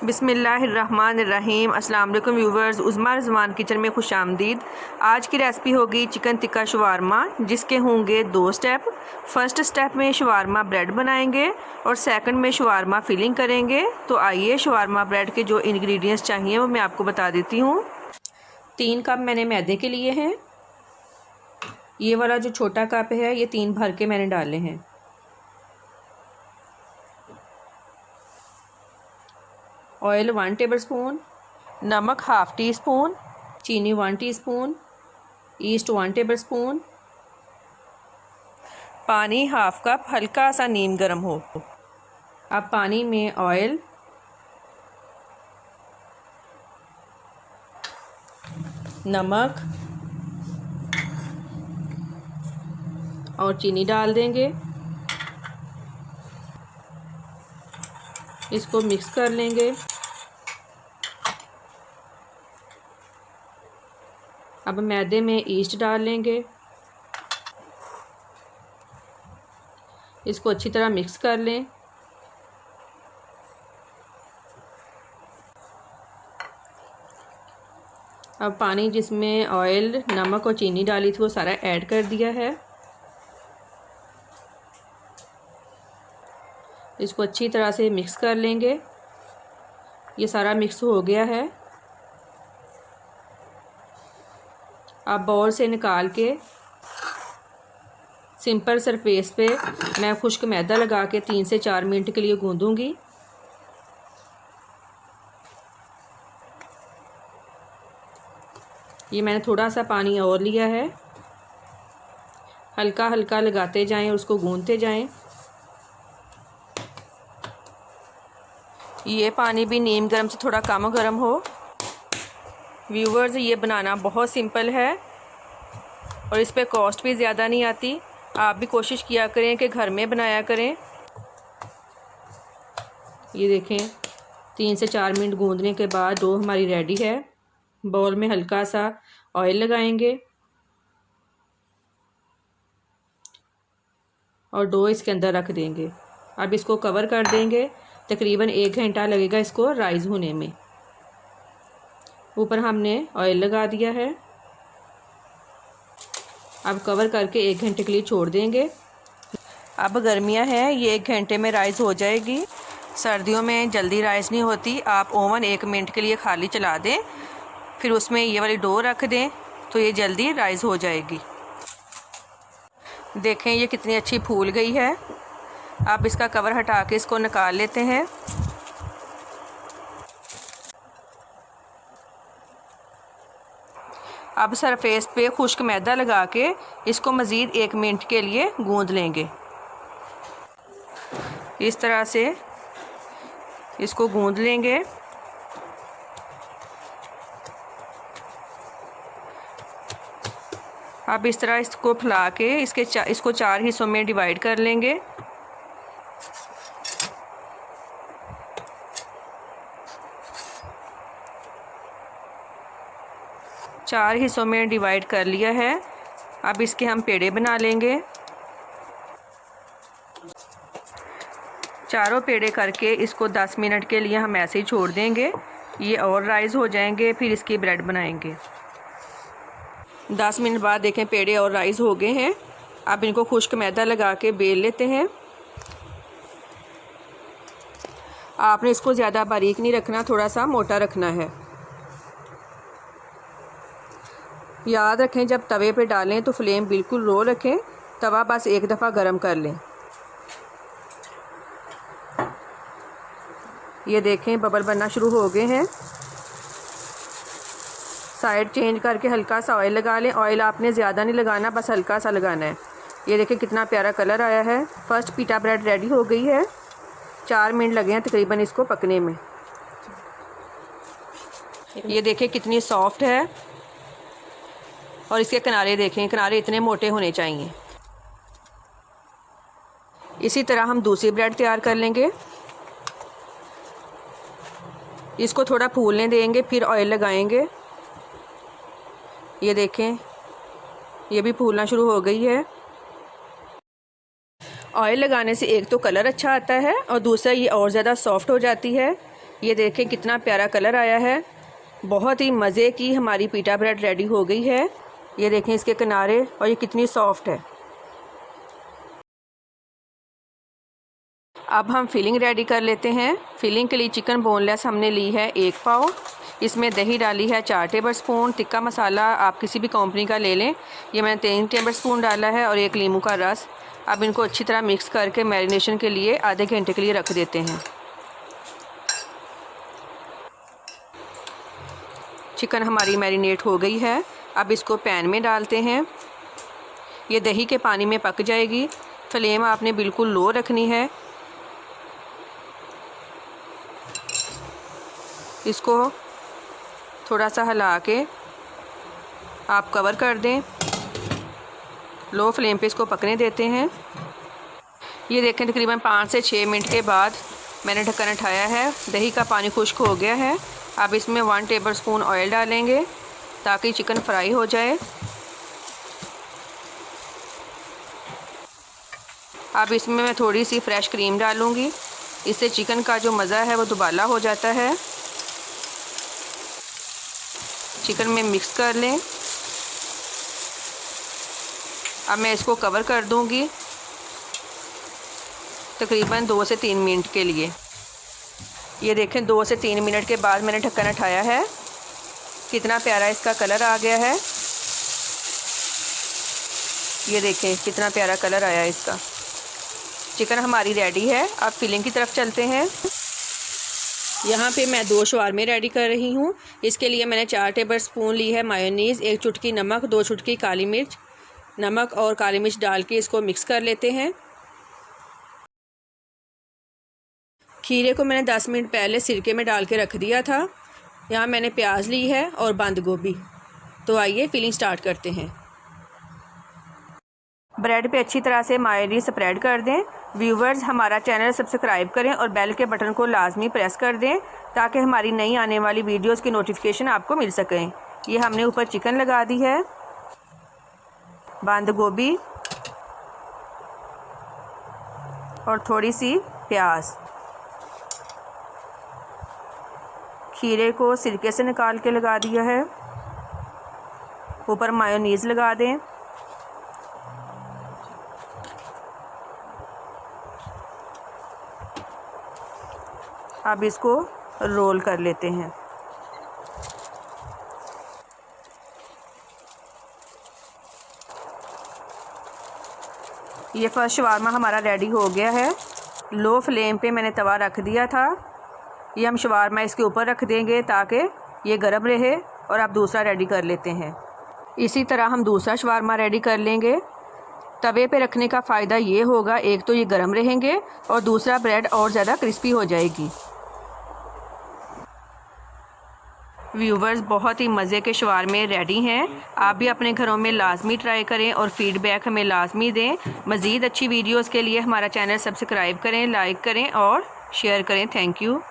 बिस्मिल्लाहिर्रहमानिर्रहीम। अस्सलाम वालेकुम व्यूवर्स, उज़्मा रिज़वान किचन में खुश आमदीद। आज की रेसिपी होगी चिकन टिक्का शवारमा, जिसके होंगे 2 स्टेप। फर्स्ट स्टेप में शवारमा ब्रेड बनाएंगे और सेकंड में शवारमा फिलिंग करेंगे। तो आइए शवारमा ब्रेड के जो इंग्रेडिएंट्स चाहिए वो मैं आपको बता देती हूँ। 3 कप मैंने मैदे के लिए हैं। ये वाला जो छोटा कप है ये 3 भर के मैंने डाले हैं। ऑयल 1 टेबलस्पून, नमक हाफ़ टी स्पून, चीनी 1 टीस्पून, ईस्ट 1 टेबलस्पून, पानी हाफ़ कप, हल्का सा नीम गर्म हो। अब पानी में ऑयल, नमक और चीनी डाल देंगे। इसको मिक्स कर लेंगे। अब मैदे में ईस्ट डाल लेंगे। इसको अच्छी तरह मिक्स कर लें। अब पानी जिसमें ऑयल, नमक और चीनी डाली थी वो सारा ऐड कर दिया है। इसको अच्छी तरह से मिक्स कर लेंगे। ये सारा मिक्स हो गया है। अब बाउल से निकाल के सिंपल सरफेस पे मैं खुश्क मैदा लगा के 3 से 4 मिनट के लिए गूंदूंगी। ये मैंने थोड़ा सा पानी और लिया है। हल्का हल्का लगाते जाएं और उसको गूंदते जाएं। ये पानी भी नीम गर्म से थोड़ा कम गर्म हो। व्यूवर्स, ये बनाना बहुत सिंपल है और इस पे कॉस्ट भी ज़्यादा नहीं आती। आप भी कोशिश किया करें कि घर में बनाया करें। ये देखें, 3 से 4 मिनट गूंदने के बाद डो हमारी रेडी है। बाउल में हल्का सा ऑयल लगाएंगे और डो इसके अंदर रख देंगे। अब इसको कवर कर देंगे। तकरीबन 1 घंटा लगेगा इसको राइज़ होने में। ऊपर हमने ऑयल लगा दिया है। अब कवर करके 1 घंटे के लिए छोड़ देंगे। अब गर्मियां हैं, ये 1 घंटे में राइस हो जाएगी। सर्दियों में जल्दी राइस नहीं होती। आप ओवन 1 मिनट के लिए खाली चला दें, फिर उसमें ये वाली डो रख दें तो ये जल्दी राइस हो जाएगी। देखें ये कितनी अच्छी फूल गई है। अब इसका कवर हटा के इसको निकाल लेते हैं। अब सरफेस पे खुश्क मैदा लगा के इसको मज़ीद 1 मिनट के लिए गूंद लेंगे। इस तरह से इसको गूंद लेंगे। अब इस तरह इसको फैला के इसको 4 हिस्सों में डिवाइड कर लेंगे। चार हिस्सों में डिवाइड कर लिया है। अब इसके हम पेड़े बना लेंगे। चारों पेड़े करके इसको 10 मिनट के लिए हम ऐसे ही छोड़ देंगे। ये और राइज़ हो जाएंगे, फिर इसकी ब्रेड बनाएंगे। 10 मिनट बाद देखें पेड़े और राइज़ हो गए हैं। अब इनको खुश्क मैदा लगा के बेल लेते हैं। आपने इसको ज़्यादा बारीक नहीं रखना, थोड़ा सा मोटा रखना है। याद रखें जब तवे पे डालें तो फ्लेम बिल्कुल लो रखें। तवा बस एक दफ़ा गरम कर लें। ये देखें बबल बनना शुरू हो गए हैं। साइड चेंज करके हल्का सा ऑयल लगा लें। ऑयल आपने ज़्यादा नहीं लगाना, बस हल्का सा लगाना है। ये देखें कितना प्यारा कलर आया है। फर्स्ट पीटा ब्रेड रेडी हो गई है। 4 मिनट लगे हैं तकरीबन इसको पकने में। ये देखें कितनी सॉफ्ट है और इसके किनारे देखें, किनारे इतने मोटे होने चाहिए। इसी तरह हम दूसरी ब्रेड तैयार कर लेंगे। इसको थोड़ा फूलने देंगे, फिर ऑयल लगाएंगे। ये देखें ये भी फूलना शुरू हो गई है। ऑयल लगाने से एक तो कलर अच्छा आता है और दूसरा ये और ज़्यादा सॉफ्ट हो जाती है। ये देखें कितना प्यारा कलर आया है। बहुत ही मज़े की हमारी पीटा ब्रेड रेडी हो गई है। ये देखें इसके किनारे, और ये कितनी सॉफ्ट है। अब हम फिलिंग रेडी कर लेते हैं। फिलिंग के लिए चिकन बोनलेस हमने ली है 1 पाव। इसमें दही डाली है 4 टेबलस्पून। टिक्का मसाला आप किसी भी कंपनी का ले लें। ये मैंने 3 टेबलस्पून डाला है, और 1 नींबू का रस। अब इनको अच्छी तरह मिक्स करके मैरिनेशन के लिए आधे घंटे के लिए रख देते हैं। चिकन हमारी मैरिनेट हो गई है। अब इसको पैन में डालते हैं। ये दही के पानी में पक जाएगी। फ्लेम आपने बिल्कुल लो रखनी है। इसको थोड़ा सा हिला के आप कवर कर दें। लो फ्लेम पे इसको पकने देते हैं। ये देखें तकरीबन 5 से 6 मिनट के बाद मैंने ढक्कन उठाया है। दही का पानी खुश्क हो गया है। अब इसमें 1 टेबलस्पून ऑयल डालेंगे ताकि चिकन फ्राई हो जाए। अब इसमें मैं थोड़ी सी फ्रेश क्रीम डालूँगी। इससे चिकन का जो मज़ा है वो दुबाला हो जाता है। चिकन में मिक्स कर लें। अब मैं इसको कवर कर दूंगी तकरीबन 2 से 3 मिनट के लिए। ये देखें 2 से 3 मिनट के बाद मैंने ढक्कन उठाया है। कितना प्यारा इसका कलर आ गया है। ये देखें कितना प्यारा कलर आया है इसका। चिकन हमारी रेडी है। अब फिलिंग की तरफ चलते हैं। यहाँ पे मैं 2 शवारमे रेडी कर रही हूँ। इसके लिए मैंने 4 टेबलस्पून ली है मायोनीज़, 1 चुटकी नमक, 2 चुटकी काली मिर्च। नमक और काली मिर्च डाल के इसको मिक्स कर लेते हैं। खीरे को मैंने 10 मिनट पहले सिरके में डाल के रख दिया था। यहाँ मैंने प्याज ली है और बंद गोभी। तो आइए फिलिंग स्टार्ट करते हैं। ब्रेड पे अच्छी तरह से मायोनीज़ स्प्रेड कर दें। व्यूवर्स हमारा चैनल सब्सक्राइब करें और बेल के बटन को लाजमी प्रेस कर दें ताकि हमारी नई आने वाली वीडियोस की नोटिफिकेशन आपको मिल सकें। ये हमने ऊपर चिकन लगा दी है, बंद गोभी और थोड़ी सी प्याज। खीरे को सिरके से निकाल के लगा दिया है। ऊपर मायोनीज़ लगा दें। अब इसको रोल कर लेते हैं। ये फर्स्ट शवारमा हमारा रेडी हो गया है। लो फ्लेम पे मैंने तवा रख दिया था। ये हम शवारमा इसके ऊपर रख देंगे ताकि ये गर्म रहे। और अब दूसरा रेडी कर लेते हैं। इसी तरह हम दूसरा शवारमा रेडी कर लेंगे। तवे पे रखने का फ़ायदा ये होगा, एक तो ये गर्म रहेंगे और दूसरा ब्रेड और ज़्यादा क्रिस्पी हो जाएगी। व्यूवर्स बहुत ही मज़े के शवारमे रेडी हैं। आप भी अपने घरों में लाजमी ट्राई करें और फ़ीडबैक हमें लाजमी दें। मज़ीद अच्छी वीडियोस के लिए हमारा चैनल सब्सक्राइब करें, लाइक करें और शेयर करें। Thank you.